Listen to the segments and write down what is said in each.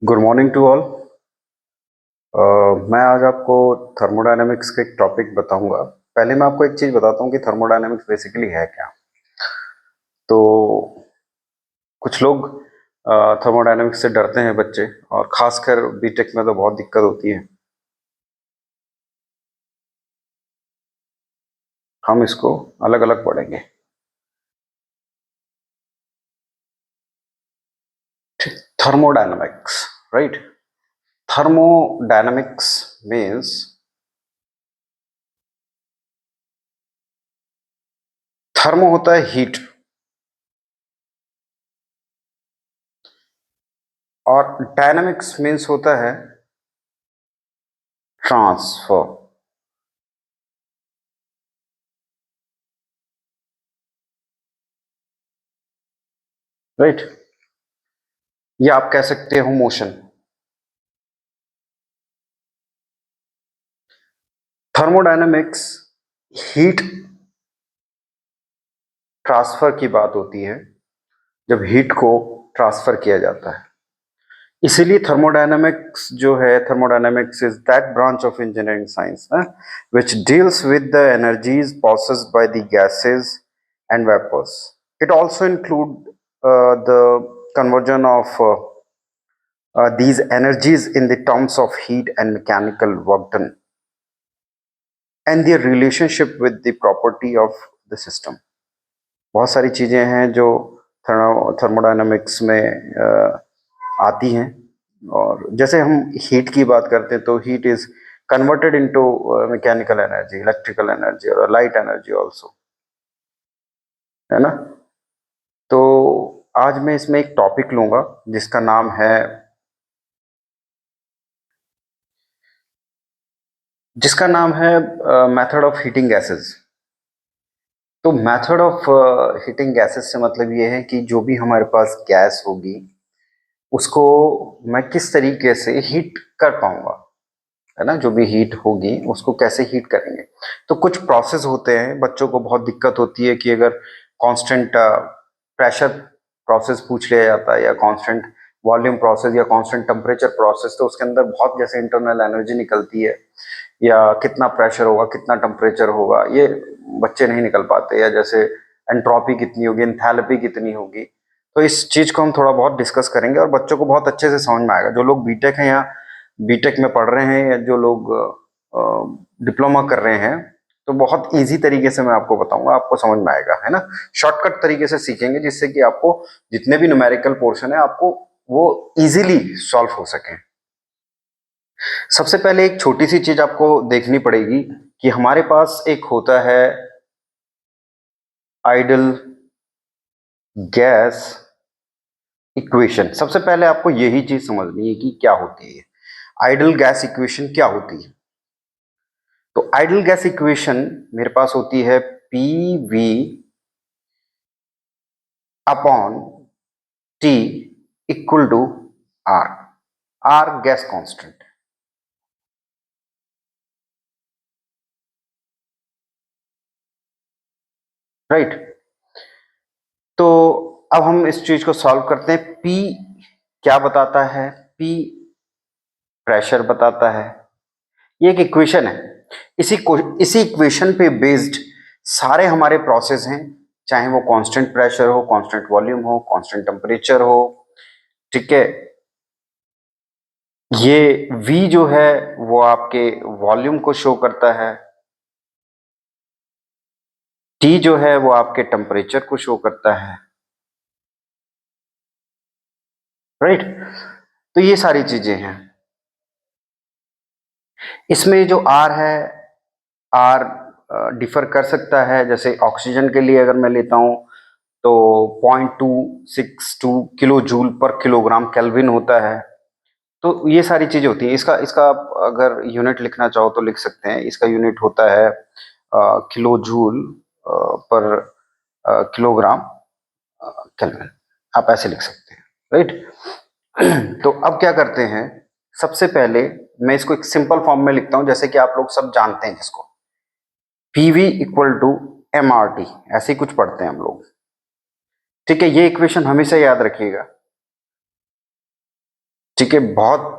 Good morning to all. मैं आज आपको थर्मोडायनेमिक्स के एक टॉपिक बताऊंगा। पहले मैं आपको एक चीज़ बताता हूँ कि थर्मोडायनेमिक्स बेसिकली है क्या। तो कुछ लोग थर्मोडायनेमिक्स से डरते हैं बच्चे, और खासकर बीटेक में तो बहुत दिक्कत होती है। हम इसको अलग अलग पढ़ेंगे। Thermodynamics, right. Thermodynamics means thermo होता है हीट, और डायनामिक्स मीन्स होता है ट्रांसफर। राइट, या आप कह सकते हो मोशन। थर्मोडायनेमिक्स हीट ट्रांसफर की बात होती है, जब हीट को ट्रांसफर किया जाता है। इसीलिए थर्मोडायनेमिक्स जो है, thermodynamics is that branch of engineering science which deals with the energies possessed by the gases and vapors. It also include the conversion of these energies in the terms of heat and mechanical work done, and their relationship with the property of the system. बहुत सारी चीज़ें हैं जो thermodynamics में आती हैं। और जैसे हम हीट की बात करते हैं तो heat is converted into mechanical energy, electrical energy और लाइट एनर्जी ऑल्सो, है ना। तो आज मैं इसमें एक टॉपिक लूंगा जिसका नाम है मेथड ऑफ हीटिंग गैसेस। तो मेथड ऑफ हीटिंग गैसेस से मतलब ये है कि जो भी हमारे पास गैस होगी उसको मैं किस तरीके से हीट कर पाऊंगा, है ना। जो भी हीट होगी उसको कैसे हीट करेंगे। तो कुछ प्रोसेस होते हैं, बच्चों को बहुत दिक्कत होती है कि अगर कांस्टेंट प्रेशर प्रोसेस पूछ लिया जाता है, या कांस्टेंट वॉल्यूम प्रोसेस, या कांस्टेंट टेम्परेचर प्रोसेस, तो उसके अंदर बहुत जैसे इंटरनल एनर्जी निकलती है, या कितना प्रेशर होगा, कितना टेम्परेचर होगा, ये बच्चे नहीं निकल पाते। या जैसे एंट्रोपी कितनी होगी, एंथैल्पी कितनी होगी। तो इस चीज को हम थोड़ा बहुत डिस्कस करेंगे और बच्चों को बहुत अच्छे से समझ में आएगा। जो लोग बीटेक हैं या बीटेक में पढ़ रहे हैं, या जो लोग डिप्लोमा कर रहे हैं, तो बहुत इजी तरीके से मैं आपको बताऊंगा, आपको समझ में आएगा, है ना। शॉर्टकट तरीके से सीखेंगे जिससे कि आपको जितने भी न्यूमेरिकल पोर्शन है आपको वो इजीली सॉल्व हो सके। सबसे पहले एक छोटी सी चीज आपको देखनी पड़ेगी कि हमारे पास एक होता है आइडल गैस इक्वेशन। सबसे पहले आपको यही चीज समझनी है कि क्या होती है आइडल गैस इक्वेशन, क्या होती है। तो आइडल गैस इक्वेशन मेरे पास होती है P V upon T equal to R. R gas constant, right. तो अब हम इस चीज को सॉल्व करते हैं। पी क्या बताता है? पी प्रेशर बताता है। ये एक इक्वेशन है। इसी इक्वेशन पे बेस्ड सारे हमारे प्रोसेस हैं, चाहे वो कांस्टेंट प्रेशर हो, कांस्टेंट वॉल्यूम हो, कांस्टेंट टेम्परेचर हो, ठीक है। ये V जो है वो आपके वॉल्यूम को शो करता है, T जो है वो आपके टेम्परेचर को शो करता है, राइट। तो ये सारी चीजें हैं। इसमें जो R है, R डिफर कर सकता है। जैसे ऑक्सीजन के लिए अगर मैं लेता हूं तो 0.262 किलो जूल पर किलोग्राम केल्विन होता है। तो ये सारी चीजें होती हैं। इसका इसका आप अगर यूनिट लिखना चाहो तो लिख सकते हैं। इसका यूनिट होता है किलो जूल पर किलोग्राम केल्विन। आप ऐसे लिख सकते हैं, राइट। तो अब क्या करते हैं, सबसे पहले मैं इसको एक सिंपल फॉर्म में लिखता हूं, जैसे कि आप लोग सब जानते हैं जिसको PV equal to M R T, ऐसे ही कुछ पढ़ते हैं हम लोग, ठीक है। ये इक्वेशन हमेशा याद रखिएगा। ठीक है, बहुत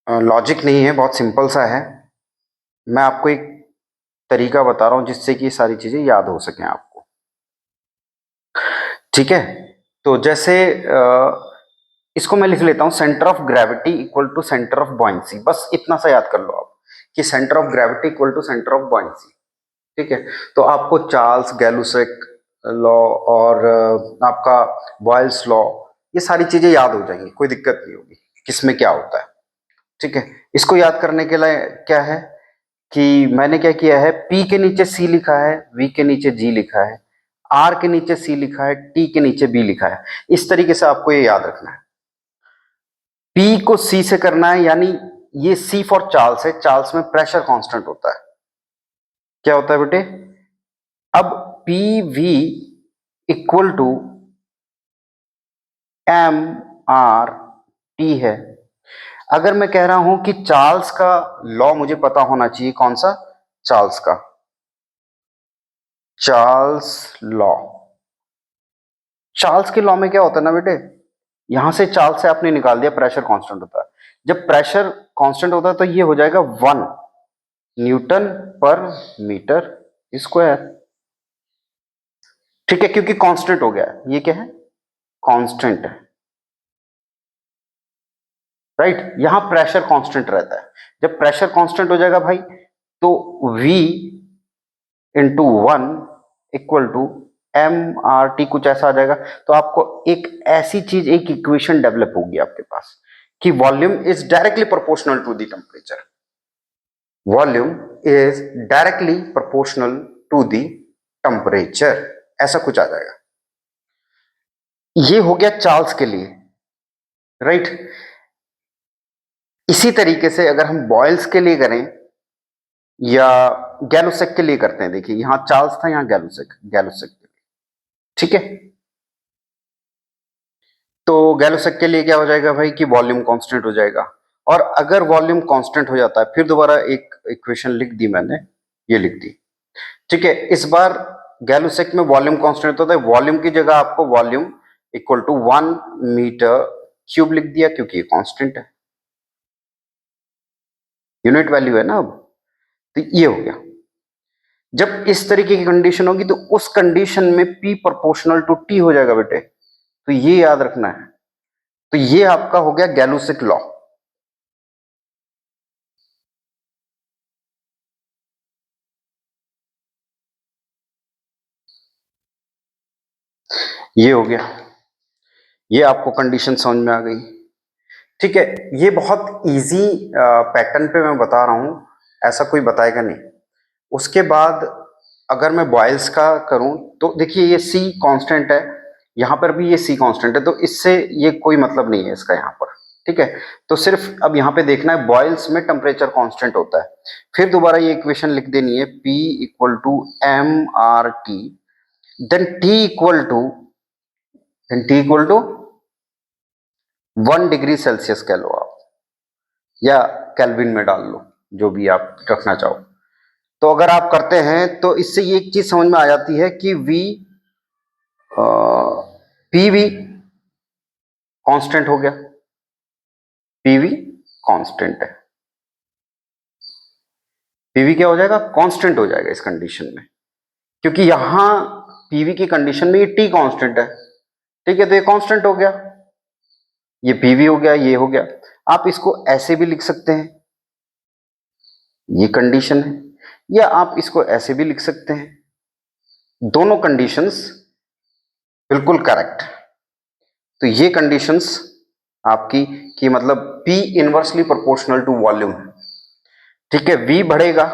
लॉजिक नहीं है, बहुत सिंपल सा है। मैं आपको एक तरीका बता रहा हूं जिससे कि ये सारी चीजें याद हो सकें आपको। ठीक है, तो जैसे इसको मैं लिख लेता हूं, centre of gravity equal to centre of buoyancy. बस इतना सा याद कर लो आप कि centre of gravity equal to centre of buoyancy. ठीक है, तो आपको चार्ल्स गैलुसेक लॉ और आपका बॉयल्स लॉ, ये सारी चीजें याद हो जाएंगी, कोई दिक्कत नहीं होगी किसमें क्या होता है। ठीक है, इसको याद करने के लिए क्या है कि मैंने क्या किया है, P के नीचे C लिखा है, V के नीचे G लिखा है, R के नीचे C लिखा है, T के नीचे B लिखा है। इस तरीके से आपको ये याद रखना है। P को C से करना है, यानी ये C फॉर चार्ल्स है, चार्ल्स में प्रेशर कांस्टेंट होता है। क्या होता है बेटे? अब PV इक्वल टू MRT है। अगर मैं कह रहा हूं कि चार्ल्स का लॉ मुझे पता होना चाहिए, कौन सा? चार्ल्स का, चार्ल्स लॉ। चार्ल्स के लॉ में क्या होता है ना बेटे, यहां से चार्ल्स से आपने निकाल दिया, प्रेशर कांस्टेंट होता है। जब प्रेशर कांस्टेंट होता है तो ये हो जाएगा 1 न्यूटन पर मीटर स्क्वायर। ठीक है, क्योंकि कांस्टेंट हो गया है, ये क्या है? कांस्टेंट है, राइट। यहां प्रेशर कांस्टेंट रहता है। जब प्रेशर कांस्टेंट हो जाएगा भाई, तो V into 1 equal to MRT, कुछ ऐसा आ जाएगा। तो आपको एक ऐसी चीज, एक इक्वेशन डेवलप होगी आपके पास कि volume is directly proportional to the temperature. Volume is directly proportional to the temperature, ऐसा कुछ आ जाएगा। ये हो गया चार्ल्स के लिए, राइट। इसी तरीके से अगर हम बॉयल्स के लिए करें या गैलुसेक के लिए करते हैं, देखिए यहां चार्ल्स था, यहां गैलुसेक, गैलुसेक के लिए। ठीक है, तो गैलुसेक के लिए क्या हो जाएगा भाई कि वॉल्यूम कांस्टेंट हो जाएगा। और अगर वॉल्यूम कांस्टेंट हो जाता है, फिर दोबारा एक इक्वेशन लिख दी मैंने, ये लिख दी। ठीक है, इस बार गैलुसेक में वॉल्यूम कांस्टेंट होता है, वॉल्यूम की जगह आपको volume equal to 1 metre cube लिख दिया, क्योंकि ये कांस्टेंट है, यूनिट वैल्यू है ना। अब तो ये हो गया। जब इस तरीके की कंडीशन होगी तो उस कंडीशन में P प्रोपोर्शनल टू T हो जाएगा बेटे, तो ये याद रखना है। तो ये आपका हो गया गैलुसिक लॉ। ये हो गया, ये आपको कंडीशन समझ में आ गई। ठीक है, ये बहुत इजी पैटर्न पे मैं बता रहा हूं, ऐसा कोई बताएगा नहीं। उसके बाद अगर मैं बॉयल्स का करूं तो देखिए ये C कांस्टेंट है, यहां पर भी ये C कांस्टेंट है, तो इससे ये कोई मतलब नहीं है इसका यहां पर। ठीक है, तो सिर्फ अब यहां पे देखना है बॉयल्स में टेम्परेचर कांस्टेंट होता है। फिर दोबारा ये इक्वेशन लिख देनी है, P equal to MRT, then T equal to, then T equal to 1 degree Celsius कह लो आप, या केल्विन में डाल लो, जो भी आप रखना चाहो। तो अगर आप करते हैं तो इससे ये एक चीज समझ में आ जाती है कि PV कांस्टेंट हो गया, PV कांस्टेंट है। PV क्या हो जाएगा? कांस्टेंट हो जाएगा इस कंडीशन में, क्योंकि यहां PV की कंडीशन में ये T कांस्टेंट है। ठीक है, तो ये कांस्टेंट हो गया, ये PV हो गया, ये हो गया। आप इसको ऐसे भी लिख सकते हैं, ये कंडीशन है, या आप इसको ऐसे भी लिख सकते हैं। दोनों कंडीशंस बिल्कुल करेक्ट। तो ये कंडीशंस आपकी कि मतलब P inversely proportional to volume है। ठीक है, V बढ़ेगा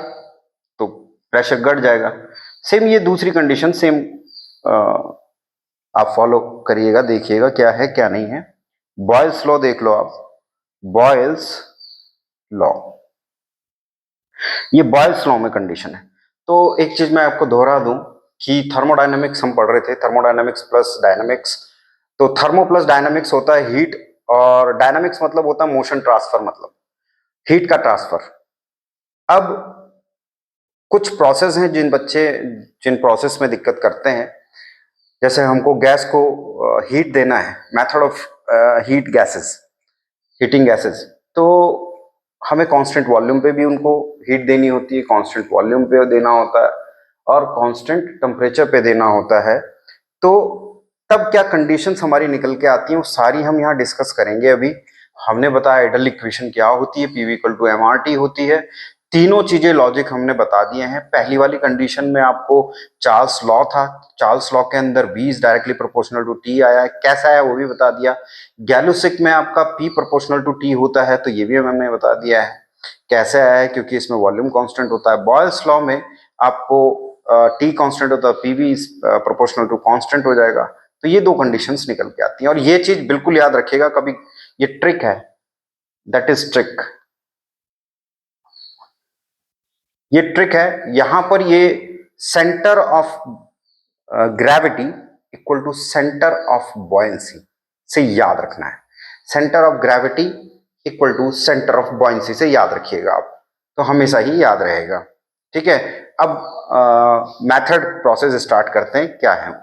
तो प्रेशर घट जाएगा। सेम ये दूसरी कंडीशन, सेम आप फॉलो करिएगा, देखिएगा क्या है क्या नहीं है। बॉयल्स लॉ देख लो आप, बॉयल्स लॉ, ये बॉयल्स लॉ में कंडीशन है। तो एक चीज मैं आपको दोहरा दूं कि थर्मोडायनेमिक्स हम पढ़ रहे थे, थर्मोडायनेमिक्स प्लस डायनामिक्स। तो थर्मो प्लस डायनामिक्स होता है हीट, और डायनामिक्स मतलब होता है मोशन ट्रांसफर, मतलब हीट का ट्रांसफर। अब कुछ प्रोसेस हैं जिन प्रोसेस में दिक्कत करते हैं, जैसे हमको गैस को हीट देना है, method of heat gases. Heating gases, तो हमें कांस्टेंट वॉल्यूम पे भी उनको हीट देनी होती है, कांस्टेंट वॉल्यूम पे देना होता है और कांस्टेंट टेम्परेचर पे देना होता है। तो तब क्या कंडीशंस हमारी निकल के आती हैं वो सारी हम यहाँ डिस्कस करेंगे अभी। हमने बताया आइडल इक्वेशन क्या होती है, पीवी इक्वल टू एमआरटी होती है। तीनों चीजें लॉजिक हमने बता दिए हैं। पहली वाली कंडीशन में आपको चार्ल्स लॉ था, चार्ल्स लॉ के अंदर V is directly proportional to T आया है, कैसा है वो भी बता दिया। गैलोसिक में आपका P प्रोपोर्शनल टू T होता है, तो ये भी हमने बता दिया है कैसे आया है, क्योंकि इसमें वॉल्यूम कांस्टेंट होता है। बॉयल्स लॉ में आपको T कांस्टेंट होता है, PV is proportional to constant हो जाएगा। तो ये दो कंडीशंस निकल के आती हैं और ये चीज बिल्कुल याद रखिएगा कभी, ये ट्रिक है, दैट इज ट्रिक। ये ट्रिक है, यहां पर ये centre of gravity equal to centre of buoyancy से याद रखना है। Centre of gravity equal to centre of buoyancy से याद रखिएगा आप, तो हमेशा ही याद रहेगा। ठीक है, अब मेथड प्रोसेस स्टार्ट करते हैं, क्या है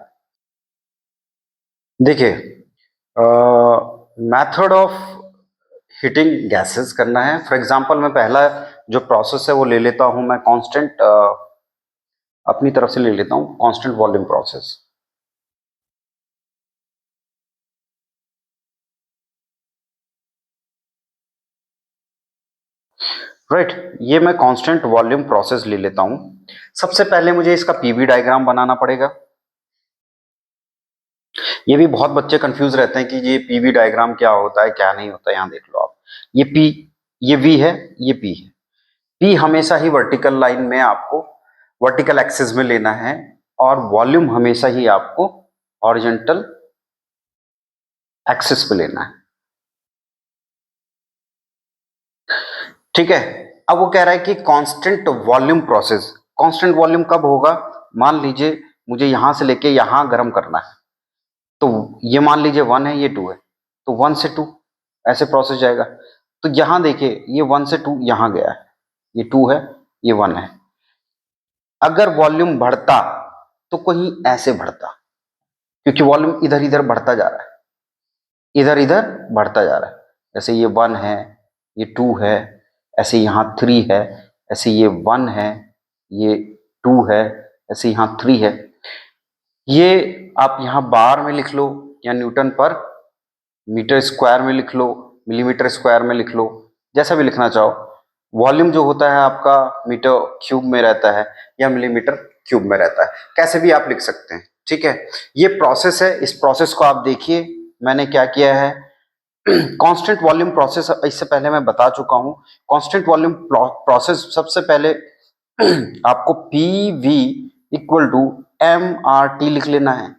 देखिए, मेथड ऑफ हीटिंग गैसेस करना है। फॉर एग्जांपल मैं पहला जो प्रोसेस है वो ले लेता हूं, मैं कांस्टेंट अपनी तरफ से ले लेता हूं कांस्टेंट वॉल्यूम प्रोसेस। राइट, ये मैं कांस्टेंट वॉल्यूम प्रोसेस ले लेता हूं। सबसे पहले मुझे इसका पीवी डायग्राम बनाना पड़ेगा। ये भी बहुत बच्चे कंफ्यूज रहते हैं कि ये पीवी डायग्राम क्या होता है क्या नहीं होता है। यहां देख लो आप, ये पी, ये वी है, ये पी है। पी हमेशा ही वर्टिकल लाइन में आपको वर्टिकल एक्सिस में लेना है और वॉल्यूम हमेशा ही आपको हॉरिजॉन्टल एक्सिस पे लेना है। ठीक है, अब वो कह रहा है कि constant volume process, constant volume कब होगा, मान लीजिए मुझे यहां से लेके यहां गर्म करना है, तो ये मान लीजिए 1 है, ये 2 है, तो 1 से 2 ऐसे प्रोसेस जाएगा। तो यहां देखिए, ये 1 से 2 यहां गया है, ये 2 है, ये 1 है। अगर वॉल्यूम बढ़ता तो कहीं ऐसे बढ़ता, क्योंकि वॉल्यूम इधर इधर बढ़ता जा रहा है, इधर इधर बढ़ता जा रहा है। जैसे ये 1 है, ये 2 है, ऐसे यहाँ 3 है, ऐसे ये 1 है, ये 2 है, ऐसे यहाँ 3 है। ये आप यहाँ बार में लिख लो या न्यूटन पर मीटर स्क्वायर में लिख लो, मिलीमीटर स्क्वायर में लिख लो, जैसा भी लिखना चाहो। वॉल्यूम जो होता है आपका मीटर क्यूब में रहता है या मिलीमीटर क्यूब में रहता है, कैसे भी आप लिख सकते हैं। ठीक है, ये प्रोसेस है, इस प्रोसेस को आप देखिए मैंने क्या किया है। कांस्टेंट वॉल्यूम प्रोसेस इससे पहले मैं बता चुका हूं। कांस्टेंट वॉल्यूम प्रोसेस सबसे पहले आपको P V equal to M R T लिख लेना है।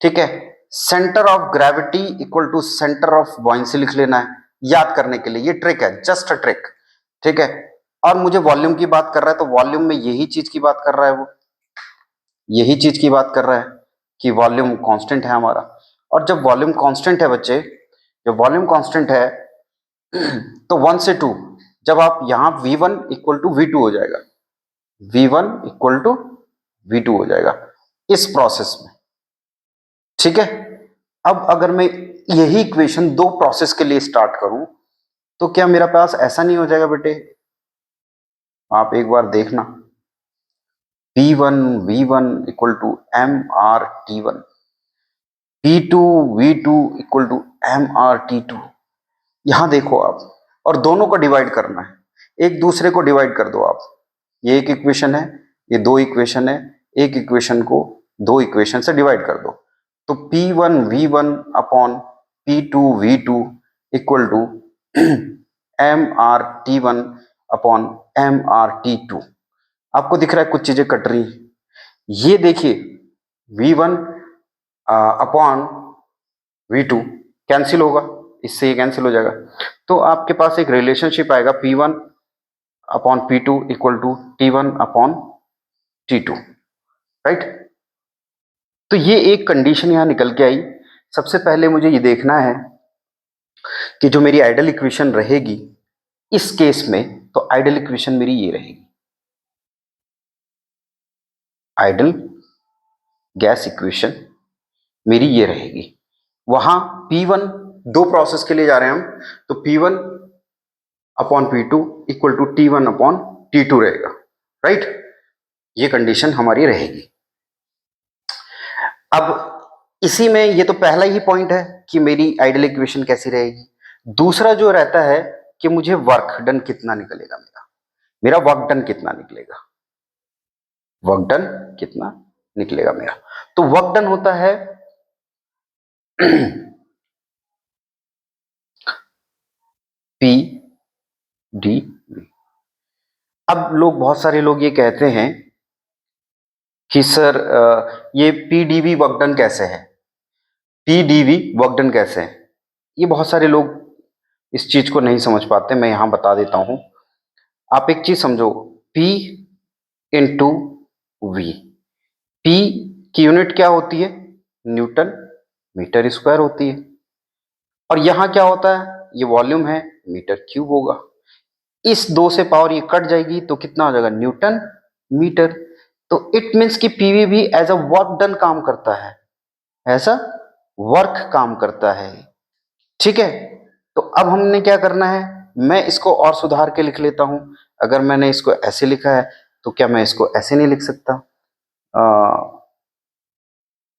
ठीक है, centre of gravity equal to centre of buoyancy लिख लेना है याद करने के लिए। ये ट्रिक है, जस्ट अ ट्रिक। ठीक है, और मुझे वॉल्यूम की बात कर रहा है तो वॉल्यूम में यही चीज की बात कर रहा है, वो यही चीज की बात कर रहा है कि वॉल्यूम कांस्टेंट है हमारा। और जब वॉल्यूम कांस्टेंट है बच्चे, जब वॉल्यूम कांस्टेंट है तो 1 से 2, जब आप यहां V1 इक्वल टू V2 हो जाएगा, V1 इक्वल टू V2 हो जाएगा इस प्रोसेस में। ठीक है, अब अगर मैं यही इक्वेशन दो प्रोसेस के लिए स्टार्ट करूं तो क्या मेरा पास ऐसा नहीं हो जाएगा बेटे, आप एक बार देखना, P1 V1 equal to M R T1, P2 V2 equal to M R T2। यहां देखो आप, और दोनों को डिवाइड करना है, एक दूसरे को डिवाइड कर दो आप। ये एक इक्वेशन है, ये दो इक्वेशन है, एक इक्वेशन को दो इक्वेशन से डिवाइड कर दो। तो P1 V1 upon P2 V2 equal to M R T1 upon M R T2। आपको दिख रहा है कुछ चीजें कट रही हैं। ये देखिए V1 अपॉन V2 कैंसिल होगा, इससे ये कैंसिल हो जाएगा। तो आपके पास एक रिलेशनशिप आएगा P1 upon P2 equal to T1 upon T2। Right, तो ये एक कंडीशन यहां निकल के आई। सबसे पहले मुझे ये देखना है कि जो मेरी आइडल इक्वेशन रहेगी इस केस में, तो आइडल इक्वेशन मेरी ये रहेगी, आइडल गैस इक्वेशन मेरी ये रहेगी। वहां P1 दो प्रोसेस के लिए जा रहे हैं हम, तो P1 upon P2 equal to T1 upon T2 रहेगा, राइट। ये कंडीशन हमारी रहेगी। अब इसी में ये तो पहला ही पॉइंट है कि मेरी आइडियल इक्वेशन कैसी रहेगी। दूसरा जो रहता है कि मुझे वर्क डन कितना निकलेगा, मेरा वर्क डन कितना निकलेगा, वर्क डन कितना निकलेगा मेरा। तो वर्क डन होता है P डी वी। अब बहुत सारे लोग ये कहते हैं कि सर ये PDV वर्क डन कैसे है, PDV वर्क डन कैसे है। ये बहुत सारे लोग इस चीज को नहीं समझ पाते, मैं यहां बता देता हूं। आप एक चीज समझो, P इंटू वी, P की यूनिट क्या होती है, न्यूटन मीटर स्क्वायर होती है, और यहां क्या होता है, ये वॉल्यूम है, मीटर क्यूब होगा। इस दो से पावर ये कट जाएगी तो कितना हो जाएगा, न्यूटन मीटर। तो इट मीन्स कि पीवी भी एज अ वर्क डन काम करता है, ऐसा वर्क काम करता है, ठीक है। तो अब हमने क्या करना है, मैं इसको और सुधार के लिख लेता हूं। अगर मैंने इसको ऐसे लिखा है तो क्या मैं इसको ऐसे नहीं लिख सकता,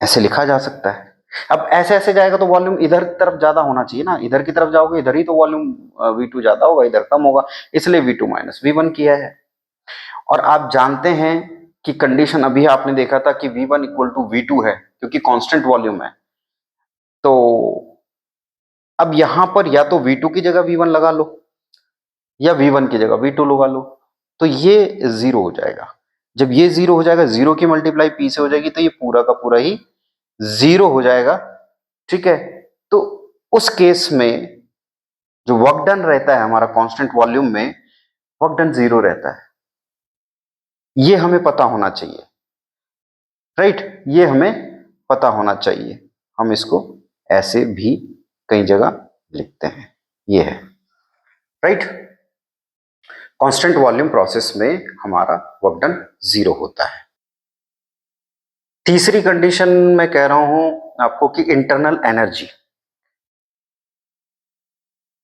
ऐसे लिखा जा सकता है। अब ऐसे ऐसे जाएगा तो वॉल्यूम इधर तरफ ज्यादा होना चाहिए ना, इधर की तरफ जाओगे इधर ही तो वॉल्यूम V2 ज्यादा होगा, इधर कम होगा, इसलिए V2 माइनस V1 किया है। और आप जानते हैं कि कंडीशन अभी आपने देखा था कि V1 इक्वल टू V2 है, क्योंकि कांस्टेंट वॉल्यूम है। तो अब यहां पर या तो V2 की जगह V1 लगा लो या V1 की जगह V2 लगा लो, तो ये जीरो हो जाएगा। जब ये जीरो हो जाएगा, जीरो की मल्टीप्लाई P से हो जाएगी, तो ये पूरा का पूरा ही जीरो हो जाएगा, ठीक है। तो उस केस में जो वर्क डन रहता है हमारा कांस्टेंट वॉल्यूम में, वर्क डन जीरो रहता है। ये हमें पता होना चाहिए, राइट, ये हमें पता होना चाहिए। हम इसको ऐसे भी कई जगह लिखते हैं, ये है, राइट। कांस्टेंट वॉल्यूम प्रोसेस में हमारा वर्क डन जीरो होता है। तीसरी कंडीशन मैं कह रहा हूं आपको कि internal energy,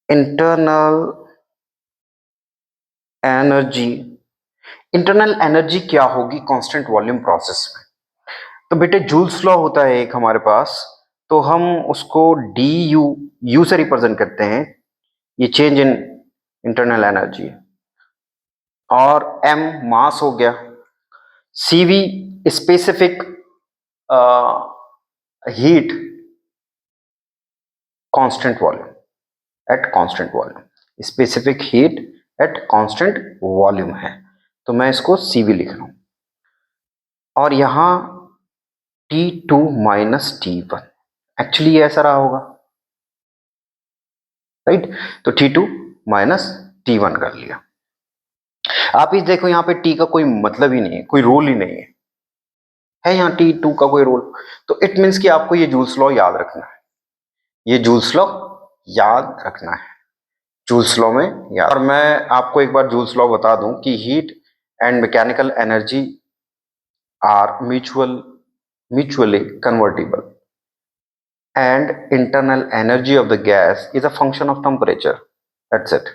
internal energy, internal energy क्या होगी कांस्टेंट वॉल्यूम प्रोसेस में। तो बेटे जूल्स लॉ होता है एक हमारे पास, तो हम उसको डी यू से रिप्रेजेंट करते हैं, ये चेंज इन इंटरनल एनर्जी, और एम मास हो गया, CV specific heat constant volume at constant volume, specific heat at constant volume है, तो मैं इसको सीवी लिख रहा हूं। और यहां T2 माइनस T1, एक्चुअली ऐसा रहा होगा, राइट। तो T2 माइनस T1 कर लिया। आप इस देखो यहाँ पे T का कोई मतलब ही नहीं है, कोई रोल ही नहीं है यहाँ T2 का कोई रोल। तो इट मीन्स कि आपको ये जूल्स लॉ याद रखना है, ये जूल्स लॉ याद रखना है, जूल्स लॉ में याद। और मैं आपको एक बार जूल्स लॉ बता दूं कि heat and mechanical energy are mutually convertible and internal energy of the gas is a function of temperature. That's it.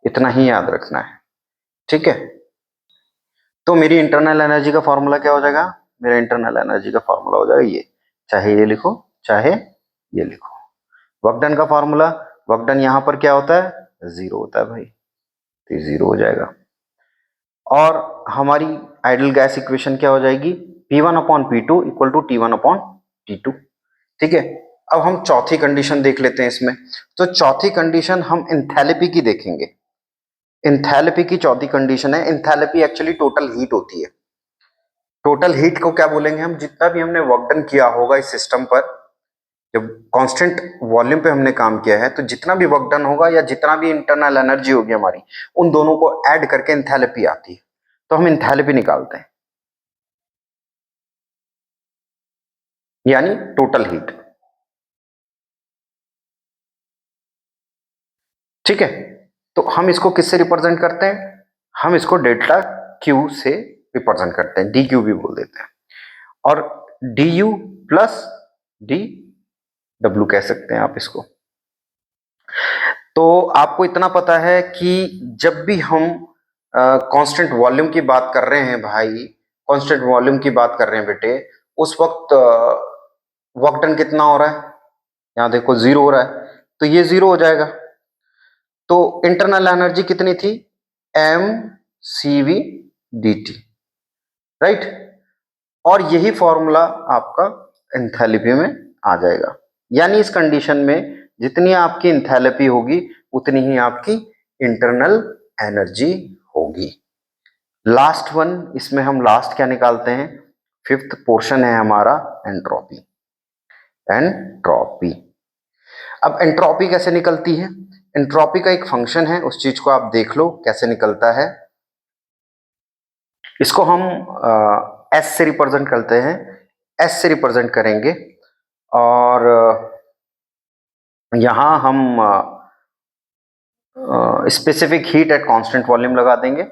इतना ही याद रखना है, ठीक है। तो मेरी इंटरनल एनर्जी का फॉर्मूला क्या हो जाएगा, मेरा इंटरनल एनर्जी का फॉर्मूला हो जाएगा ये, चाहे ये लिखो चाहे ये लिखो। वर्क डन का फॉर्मूला, वर्क डन यहां पर क्या होता है, जीरो होता है भाई, तो जीरो हो जाएगा। और हमारी आइडियल गैस इक्वेशन क्या हो जाएगी, P1 upon P2 equal to T1 upon T2, ठीक है। अब हम चौथी कंडीशन देख लेते हैं इसमें। तो चौथी कंडीशन हम एंथैल्पी की देखेंगे। एंथैल्पी की चौथी कंडीशन है, एंथैल्पी एक्चुअली टोटल हीट होती है। टोटल हीट को क्या बोलेंगे हम, जितना भी हमने वर्क डन किया होगा इस सिस्टम पर, जब कांस्टेंट वॉल्यूम पे हमने काम किया है, तो जितना भी वर्क डन होगा या जितना भी इंटरनल एनर्जी होगी हमारी, उन दोनों को ऐड करके एंथैल्पी आती है। तो हम एंथैल्पी निकालते हैं, यानी टोटल हीट, ठीक है। तो हम इसको किससे रिप्रेजेंट करते हैं, हम इसको डेल्टा क्यू से रिप्रेजेंट करते हैं, डी क्यू भी बोल देते हैं, और D you plus D W कह सकते हैं आप इसको, तो आपको इतना पता है कि जब भी हम कांस्टेंट वॉल्यूम की बात कर रहे हैं भाई, कांस्टेंट वॉल्यूम की बात कर रहे हैं बेटे, उस वक्त वर्क डन कितना हो रहा है? यहाँ देखो जीरो हो रहा है, तो ये जीरो हो जाएगा। तो इंटरनल एनर्जी कितनी थी? M C V D T, right. और यही फॉर्मूला आपका एंथैल्पी में आ जाएगा। यानी इस कंडीशन में जितनी आपकी एंथैल्पी होगी उतनी ही आपकी इंटरनल एनर्जी होगी। लास्ट वन, इसमें हम लास्ट क्या निकालते हैं? फिफ्थ पोर्शन है हमारा एंट्रोपी। एंट्रोपी, अब एंट्रोपी कैसे निकलती है? एंट्रोपी का एक फंक्शन है, उस चीज को आप देख लो कैसे निकलता है। इसको हम एस से रिप्रेजेंट करते हैं, एस से रिप्रेजेंट करेंगे। और यहां हम specific heat at constant volume लगा देंगे,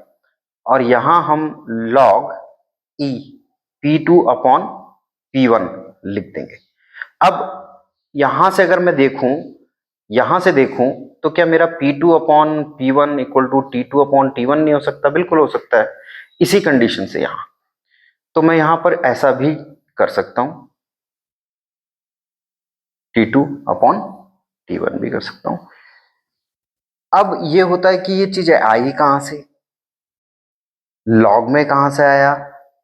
और यहां हम लॉग ई P2 अपॉन P1 लिख देंगे। अब यहां से अगर मैं देखूं, यहां से देखूं, तो क्या मेरा P2 upon P1 equal to T2 upon T1 नहीं हो सकता? बिल्कुल हो सकता है, इसी कंडीशन से। यहां तो मैं यहां पर ऐसा भी कर सकता हूं, T2 अपॉन T1 भी कर सकता हूं। अब ये होता है कि ये चीजें आई कहां से? लॉग में कहां से आया?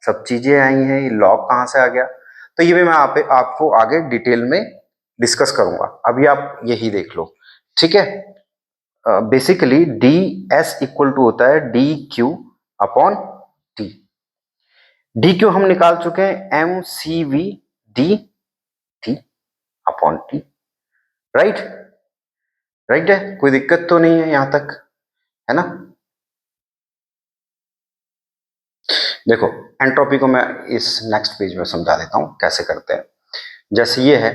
सब चीजें आई हैं, ये लॉग कहां से आ गया? तो ये भी मैं आपको आगे डिटेल में डिस्कस करूंगा, अभी आप यही देख लो, ठीक है। Basically D S equal to होता है D Q upon T. D Q हम निकाल चुके हैं, M C V D T upon T, right. Right है, कोई दिक्कत तो नहीं है यहां तक, है ना? देखो, एंट्रोपी को मैं इस नेक्स्ट पेज में समझा देता हूं कैसे करते हैं। जैसे ये है,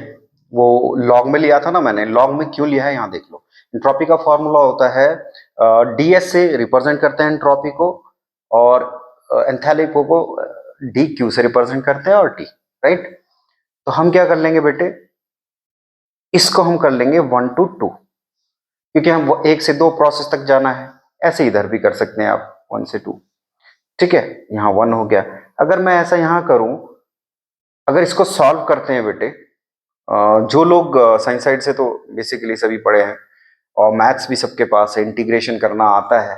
वो लॉग में लिया था ना मैंने, लॉग में क्यों लिया है यहाँ देख लो। एंट्रोपी का फॉर्मूला होता है डीएस से रिप्रेजेंट करते हैं एंट्रोपी को, और एंथैल्पी को डी क्यू से रिप्रेजेंट करते हैं, और टी, राइट। तो हम क्या कर लेंगे बेटे, इसको हम कर लेंगे 1 to 2, क्योंकि हम 1 से 2 प्रोसेस तक जाना है। ऐसे इधर भी कर सकते हैं आप 1 से 2, ठीक है। यहाँ 1 हो गया। अगर मैं ऐसा यहाँ करूं, अगर इसको सॉल्व करते हैं बेटे, जो लोग साइंस साइड से तो बेसिकली सभी पढ़े हैं, और मैथ्स भी सबके पास है, इंटीग्रेशन करना आता है,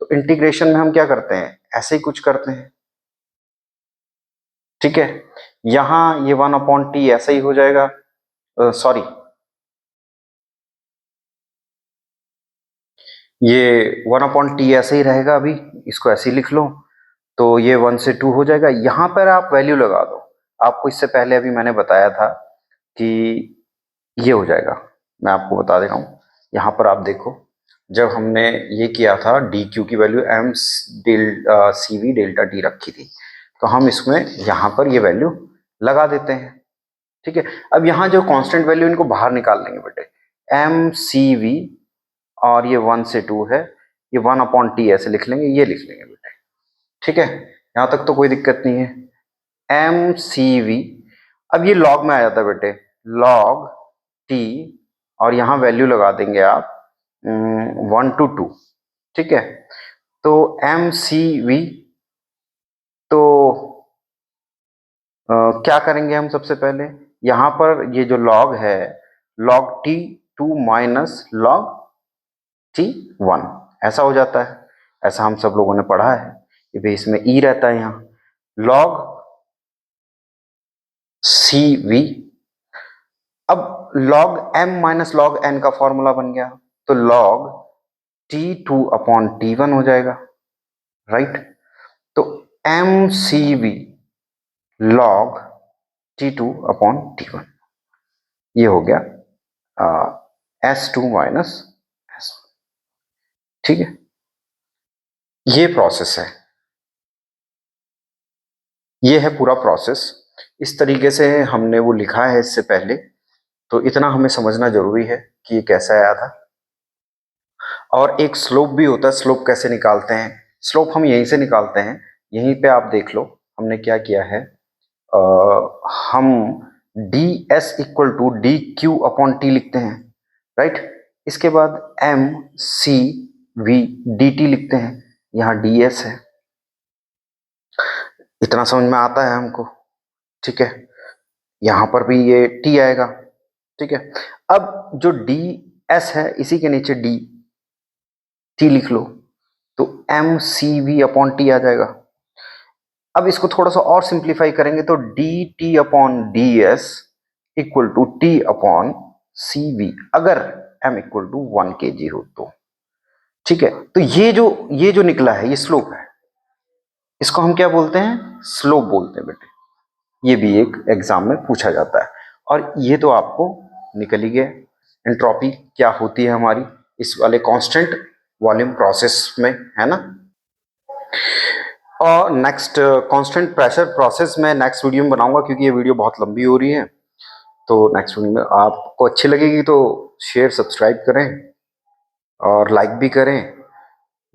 तो इंटीग्रेशन में हम क्या करते हैं, ऐसे ही कुछ करते हैं, ठीक है। यहां ये 1 अपॉन टी ऐसा ही हो जाएगा, सॉरी, ये 1 अपॉन टी ऐसे ही रहेगा, अभी इसको ऐसे ही लिख लो। तो ये 1 से 2 हो जाएगा। यहां पर आप वैल्यू लगा दो, आपको इससे पहले अभी मैंने बताया था कि ये हो जाएगा, मैं आपको बता दे रहा हूं। यहां पर आप देखो, जब हमने ये किया था डी क्यू की value M C V delta T रखी थी, तो हम इसमें यहां पर ये वैल्यू लगा देते हैं, ठीक है। अब यहां जो कांस्टेंट वैल्यू, इनको बाहर निकाल लेंगे बेटे, एम सी वी, और ये 1 से 2 है, ये 1 अपॉन टी ऐसे लिख लेंगे, ये लिख लेंगे बेटे, ठीक है। यहां तक तो कोई दिक्कत नहीं है। एम सी वी, अब ये लॉग में आ जाता है बेटे, लॉग टी, और यहां वैल्यू लगा देंगे आप 1 to 2, ठीक है। तो एम सी वी, तो क्या करेंगे हम सबसे पहले, यहां पर ये जो लॉग है, log T 2 minus log T 1, ऐसा हो जाता है। ऐसा हम सब लोगों ने पढ़ा है, ये भी इसमें ई रहता है यहाँ, लॉग सी वी। अब log M minus log N का फॉर्मूला बन गया, तो लॉग T2 अपॉन T1 हो जाएगा, राइट। तो M C V log T2 upon T1, ये हो गया S2 माइनस S1, ठीक है। ये प्रोसेस है, ये है पूरा प्रोसेस। इस तरीके से हमने वो लिखा है इससे पहले, तो इतना हमें समझना जरूरी है कि ये कैसे आया था। और एक स्लोप भी होता है, स्लोप कैसे निकालते हैं? स्लोप हम यहीं से निकालते हैं, यहीं पे आप देख लो हमने क्या किया है। हम D S equal to D Q upon T लिखते हैं, राइट। इसके बाद M C V D T लिखते हैं, यहाँ डी एस है, इतना समझ में आता है हमको, ठीक है। यहां पर भी ये टी आएगा, ठीक है। अब जो डी एस है इसी के नीचे डी टी लिख लो, तो M C V upon T आ जाएगा। अब इसको थोड़ा सा और सिंप्लीफाई करेंगे तो D T upon D S equal to T upon C V, अगर एम इक्वल टू 1 kg हो तो, ठीक है। तो ये जो निकला है ये स्लोप है, इसको हम क्या बोलते हैं, स्लोप बोलते हैं बेटे। ये भी एक एग्जाम में पूछा जाता है। और ये तो आपको निकल ही गया, एंट्रोपी क्या होती है हमारी इस वाले कांस्टेंट वॉल्यूम प्रोसेस में, है ना। और नेक्स्ट कांस्टेंट प्रेशर प्रोसेस में नेक्स्ट वीडियो में बनाऊंगा, क्योंकि ये वीडियो बहुत लंबी हो रही है। तो नेक्स्ट वीडियो में आपको अच्छी लगेगी तो शेयर सब्सक्राइब करें और लाइक भी करें।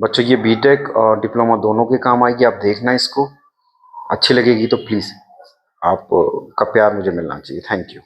बच्चों ये बीटेक और डिप्लोमा दोनों के काम आएगी, आप देखना इसको, अच्छी लगेगी तो प्लीज़ आप का प्यार मुझे मिलना चाहिए। Thank you.